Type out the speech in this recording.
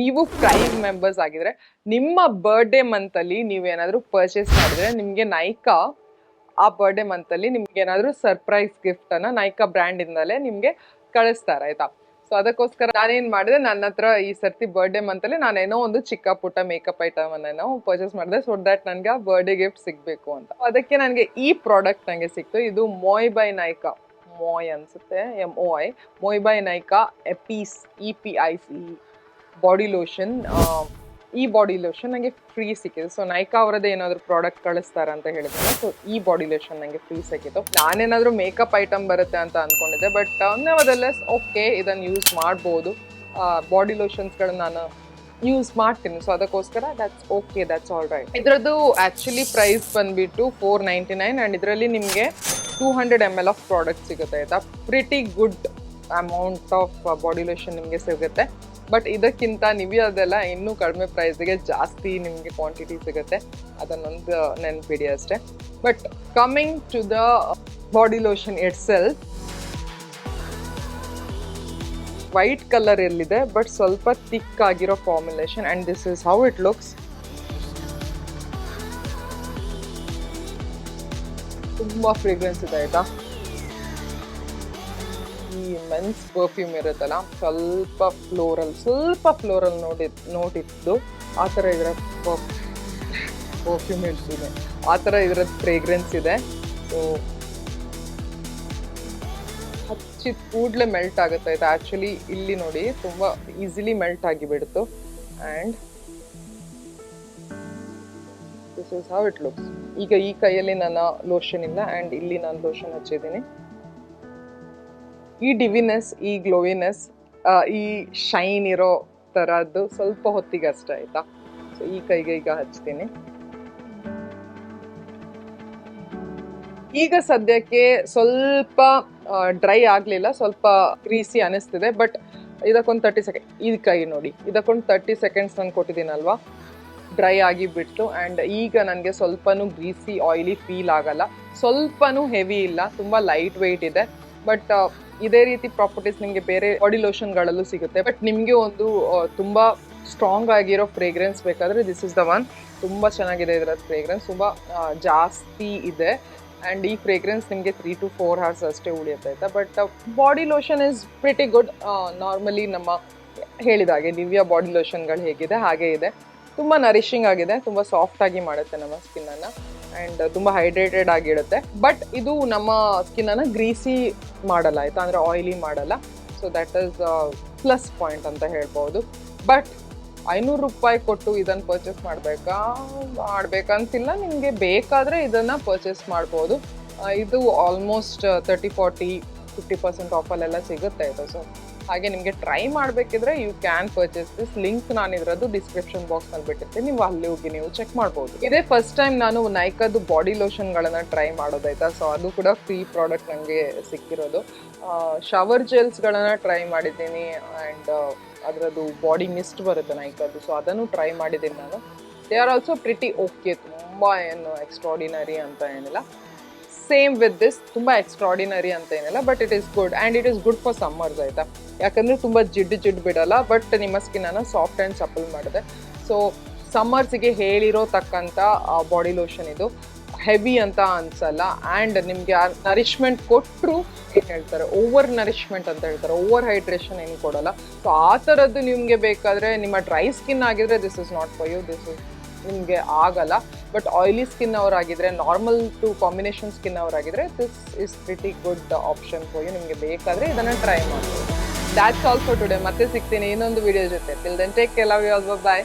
ನೀವು prime members ಆಗಿದ್ರೆ ನಿಮ್ಮ ಬರ್ಡೇ ಮಂತ್ ಅಲ್ಲಿ ನೀವೇನಾದ್ರೂ ಪರ್ಚೇಸ್ ಮಾಡಿದ್ರೆ ನಿಮ್ಗೆ ನೈಕಾ ಆ ಬರ್ಡೇ ಮಂತ್ ಅಲ್ಲಿ ನಿಮ್ಗೆ ಏನಾದ್ರೂ ಸರ್ಪ್ರೈಸ್ ಗಿಫ್ಟ್ ಅನ್ನ ನೈಕಾ ಬ್ರ್ಯಾಂಡ್ ಇಂದಲೇ ನಿಮ್ಗೆ ಕಳಿಸ್ತಾರೆ ಆಯ್ತಾ. ಸೊ ಅದಕ್ಕೋಸ್ಕರ ನಾನೇನ್ ಮಾಡಿದೆ, ನನ್ನ ಹತ್ರ ಈ ಸರ್ತಿ ಬರ್ಡೇ ಮಂತ್ ಅಲ್ಲಿ ನಾನೇನೋ ಒಂದು ಚಿಕ್ಕ ಪುಟ್ಟ ಮೇಕಪ್ ಐಟಮ್ ಅನ್ನೇನೋ ಪರ್ಚೇಸ್ ಮಾಡಿದೆ, ಸೊ ದಟ್ ನನ್ಗೆ ಆ ಬರ್ಡೇ ಗಿಫ್ಟ್ ಸಿಗ್ಬೇಕು ಅಂತ. ಅದಕ್ಕೆ ನನಗೆ ಈ ಪ್ರಾಡಕ್ಟ್ ನಂಗೆ ಸಿಕ್ತು. ಇದು ಮೊಯ್ ಬೈ ನೈಕಾ, ಮೊಯ್ ಅನ್ಸುತ್ತೆ, ಮೊಯ್ ಬೈ ನೈಕಾ ಎಪೀಸ್ EPIC ಬಾಡಿ ಲೋಷನ್. ಈ ಬಾಡಿ ಲೋಷನ್ ನನಗೆ ಫ್ರೀ ಸಿಕ್ಕಿದೆ. ಸೊ ನೈಕಾ ಅವರದ್ದು ಏನಾದ್ರು ಪ್ರಾಡಕ್ಟ್ ಕಳಿಸ್ತಾರ ಅಂತ ಹೇಳಿದ್ರೆ, ಸೊ ಈ ಬಾಡಿ ಲೋಷನ್ ನನಗೆ ಫ್ರೀ ಸಿಕ್ಕಿತ್ತು. ನಾನೇನಾದ್ರೂ ಮೇಕಪ್ ಐಟಮ್ ಬರುತ್ತೆ ಅಂತ ಅನ್ಕೊಂಡಿದ್ದೆ, ಬಟ್ ನೆವರ್ದಲೆಸ್ ಓಕೆ, ಇದನ್ನು ಯೂಸ್ ಮಾಡ್ಬೋದು. ಬಾಡಿ ಲೋಷನ್ಸ್ಗಳನ್ನ ನಾನು ಯೂಸ್ ಮಾಡ್ತೀನಿ, ಸೊ ಅದಕ್ಕೋಸ್ಕರ that's okay, that's all right. ಇದರದ್ದು ಆ್ಯಕ್ಚುಲಿ ಪ್ರೈಸ್ ಬಂದ್ಬಿಟ್ಟು $4.99 ಆ್ಯಂಡ್ ಇದರಲ್ಲಿ ನಿಮಗೆ 200 ml ಆಫ್ ಪ್ರಾಡಕ್ಟ್ ಸಿಗುತ್ತೆ ಆಯ್ತಾ. Pretty good amount of body lotion ನಿಮಗೆ ಸಿಗುತ್ತೆ. ಬಟ್ ಇದಕ್ಕಿಂತ ನಿವಿಯಾದೆಲ್ಲ ಇನ್ನೂ ಕಡಿಮೆ ಪ್ರೈಸ್ಗೆ ಜಾಸ್ತಿ ನಿಮಗೆ ಕ್ವಾಂಟಿಟಿ ಸಿಗುತ್ತೆ, ಅದನ್ನೊಂದು ನೆನಪಿಡಿ ಅಷ್ಟೇ. But coming to the body lotion itself, white colour ಎಲ್ಲಿದೆ ಬಟ್ ಸ್ವಲ್ಪ ಥಿಕ್ ಆಗಿರೋ formulation and this is how it looks. ತುಂಬ ಫ್ರೇಗ್ರೆನ್ಸ್ ಇದೆ ಆಯ್ತಾ. ಈ ಮೆನ್ಸ್ ಪರ್ಫ್ಯೂಮ್ ಇರುತ್ತಲ್ಲ, ಸ್ವಲ್ಪ ಫ್ಲೋರಲ್ ನೋಟಿದ್ದು ಆ ಥರ ಇದರ ಪರ್ಫ್ಯೂಮ್ ಇರ್ತೀನಿ, ಆ ಥರ ಇದರದ್ದು ಫ್ರೇಗ್ರೆನ್ಸ್ ಇದೆ. ಸೊ ಹಚ್ಚಿದ ಕೂಡಲೇ ಮೆಲ್ಟ್ ಆಗುತ್ತೆ ಆಯ್ತಾ. ಆ್ಯಕ್ಚುಲಿ ಇಲ್ಲಿ ನೋಡಿ ತುಂಬ ಈಸಿಲಿ ಮೆಲ್ಟ್ ಆಗಿಬಿಡ್ತು. And this is how it looks. ಈಗ ಈ ಕೈಯಲ್ಲಿ ನನ್ನ ಲೋಷನ್ ಇಲ್ಲ ಆ್ಯಂಡ್ ಇಲ್ಲಿ ನಾನು ಲೋಷನ್ ಹಚ್ಚಿದ್ದೀನಿ. ಈ ಡಿವಿನೆಸ್, ಈ ಗ್ಲೋವಿನೆಸ್, ಈ ಶೈನ್ ಇರೋ ಥರದ್ದು ಸ್ವಲ್ಪ ಹೊತ್ತಿಗೆ ಅಷ್ಟೇ ಆಯ್ತಾ. ಸೊ ಈ ಕೈಗೆ ಈಗ ಹಚ್ತೀನಿ. ಈಗ ಸದ್ಯಕ್ಕೆ ಸ್ವಲ್ಪ ಡ್ರೈ ಆಗಲಿಲ್ಲ, ಸ್ವಲ್ಪ ಗ್ರೀಸಿ ಅನಿಸ್ತಿದೆ. ಬಟ್ ಇದಕ್ಕೊಂದು 30 ಸೆಕೆಂಡ್, ಈ ಕೈ ನೋಡಿ, ಇದಕ್ಕೊಂದು 30 ಸೆಕೆಂಡ್ಸ್ ನಾನು ಕೊಟ್ಟಿದ್ದೀನಲ್ವಾ, ಡ್ರೈ ಆಗಿ ಬಿಟ್ಟು. ಆ್ಯಂಡ್ ಈಗ ನನಗೆ ಸ್ವಲ್ಪನೂ ಗ್ರೀಸಿ ಆಯಿಲಿ ಫೀಲ್ ಆಗಲ್ಲ, ಸ್ವಲ್ಪನೂ ಹೆವಿ ಇಲ್ಲ, ತುಂಬ ಲೈಟ್ ವೆಯ್ಟ್ ಇದೆ. ಬಟ್ ಇದೇ ರೀತಿ ಪ್ರಾಪರ್ಟೀಸ್ ನಿಮಗೆ ಬೇರೆ ಬಾಡಿ ಲೋಷನ್ಗಳಲ್ಲೂ ಸಿಗುತ್ತೆ. ಬಟ್ ನಿಮಗೆ ಒಂದು ತುಂಬ ಸ್ಟ್ರಾಂಗ್ ಆಗಿರೋ ಫ್ರೇಗ್ರೆನ್ಸ್ ಬೇಕಾದರೆ ದಿಸ್ ಇಸ್ ದ ಒನ್. ತುಂಬ ಚೆನ್ನಾಗಿದೆ ಇದರ ಫ್ರೇಗ್ರೆನ್ಸ್, ತುಂಬ ಜಾಸ್ತಿ ಇದೆ. ಆ್ಯಂಡ್ ಈ ಫ್ರೇಗ್ರೆನ್ಸ್ ನಿಮಗೆ 3 to 4 hours ಅಷ್ಟೇ ಉಳಿಯುತ್ತೆ ಆಯಿತಾ. But body lotion is pretty good. Normally ನಮ್ಮ ಹೇಳಿದಾಗೆ ನಿವಿಯಾ ಬಾಡಿ ಲೋಷನ್ಗಳು ಹೇಗಿದೆ ಹಾಗೆ ಇದೆ. ತುಂಬ ನರಿಶಿಂಗ್ ಆಗಿದೆ, ತುಂಬ ಸಾಫ್ಟ್ ಆಗಿ ಮಾಡುತ್ತೆ ನಮ್ಮ ಸ್ಕಿನ್ನನ್ನು ಆ್ಯಂಡ್ ತುಂಬ ಹೈಡ್ರೇಟೆಡ್ ಆಗಿಡುತ್ತೆ. ಬಟ್ ಇದು ನಮ್ಮ ಸ್ಕಿನ್ನನ್ನು ಗ್ರೀಸಿ ಮಾಡಲ್ಲ ಆಯಿತಾ, ಅಂದರೆ ಆಯಿಲಿ ಮಾಡಲ್ಲ. So that is plus point ಅಂತ ಹೇಳ್ಬೋದು. ಬಟ್ $500 ಕೊಟ್ಟು ಇದನ್ನು ಪರ್ಚೇಸ್ ಮಾಡಬೇಕಂತಿಲ್ಲ, ನಿಮಗೆ ಬೇಕಾದರೆ ಇದನ್ನು ಪರ್ಚೇಸ್ ಮಾಡ್ಬೋದು. ಇದು ಆಲ್ಮೋಸ್ಟ್ 30-40-50% ಆಫಲ್ಲೆಲ್ಲ ಸಿಗುತ್ತೆ ಇದು. ಸೊ ಹಾಗೆ ನಿಮಗೆ ಟ್ರೈ ಮಾಡಬೇಕಿದ್ರೆ you can purchase this. Link ನಾನು ಇದರದ್ದು ಡಿಸ್ಕ್ರಿಪ್ಷನ್ ಬಾಕ್ಸ್ನಲ್ಲಿ ಬಿಟ್ಟಿರ್ತೀನಿ, ನೀವು ಅಲ್ಲಿ ಹೋಗಿ ನೀವು ಚೆಕ್ ಮಾಡ್ಬೋದು. ಇದೇ ಫಸ್ಟ್ ಟೈಮ್ ನಾನು ನೈಕಾದು ಬಾಡಿ ಲೋಷನ್ಗಳನ್ನು ಟ್ರೈ ಮಾಡೋದಾಯ್ತಾ. ಸೊ ಅದು ಕೂಡ ಫ್ರೀ ಪ್ರಾಡಕ್ಟ್ ನನಗೆ ಸಿಕ್ಕಿರೋದು. ಶವರ್ ಜೆಲ್ಸ್ಗಳನ್ನು ಟ್ರೈ ಮಾಡಿದ್ದೀನಿ ಆ್ಯಂಡ್ ಅದರದ್ದು ಬಾಡಿ ಮಿಸ್ಟ್ ಬರುತ್ತೆ ನೈಕಾದು, ಸೊ ಅದನ್ನು ಟ್ರೈ ಮಾಡಿದ್ದೀನಿ ನಾನು. They are also pretty okay, ತುಂಬ ಏನು ಎಕ್ಸ್ಟ್ರಾಡಿನರಿ ಅಂತ ಏನಿಲ್ಲ. ಸೇಮ್ ವಿತ್ ದಿಸ್, ತುಂಬ ಎಕ್ಸ್ಟ್ರಾಡಿನರಿ ಅಂತ ಏನಿಲ್ಲ, but it is good and it is good for summers ಆಯಿತಾ. ಯಾಕಂದರೆ ತುಂಬ ಜಿಡ್ಡು ಬಿಡಲ್ಲ, ಬಟ್ ನಿಮ್ಮ ಸ್ಕಿನ್ನನ್ನು ಸಾಫ್ಟ್ ಆ್ಯಂಡ್ ಸಪಲ್ ಮಾಡಿದೆ. ಸೊ ಸಮ್ಮರ್ಸಿಗೆ ಹೇಳಿರೋ ತಕ್ಕಂಥ ಬಾಡಿ ಲೋಷನ್ ಇದು. ಹೆವಿ ಅಂತ ಅನ್ಸಲ್ಲ ಆ್ಯಂಡ್ ನಿಮಗೆ ಆ ನರಿಶ್ಮೆಂಟ್ ಕೊಟ್ಟರು ಏನು ಹೇಳ್ತಾರೆ, ಓವರ್ ನರಿಶ್ಮೆಂಟ್ ಅಂತ ಹೇಳ್ತಾರೆ, ಓವರ್ ಹೈಡ್ರೇಷನ್ ಏನು ಕೊಡಲ್ಲ. ಸೊ ಆ ಥರದ್ದು ನಿಮಗೆ ಬೇಕಾದರೆ, ನಿಮ್ಮ ಡ್ರೈ ಸ್ಕಿನ್ ಆಗಿದ್ರೆ this is not for you, this is ನಿಮಗೆ ಆಗಲ್ಲ. ಬಟ್ ಆಯಿಲಿ ಸ್ಕಿನ್ ಅವರಾಗಿದ್ದರೆ, ನಾರ್ಮಲ್ ಟು ಕಾಂಬಿನೇಷನ್ ಸ್ಕಿನ್ ಅವರಾಗಿದ್ದರೆ this is pretty good option for you. ನಿಮಗೆ ಬೇಕಾದರೆ ಇದನ್ನು ಟ್ರೈ ಮಾಡ್ಬೋದು. That's all for today. ಮತ್ತೆ ಸಿಗ್ತೀನಿ ಇನ್ನೊಂದು ವಿಡಿಯೋ ಜೊತೆ. Till then take care, love you all, bye.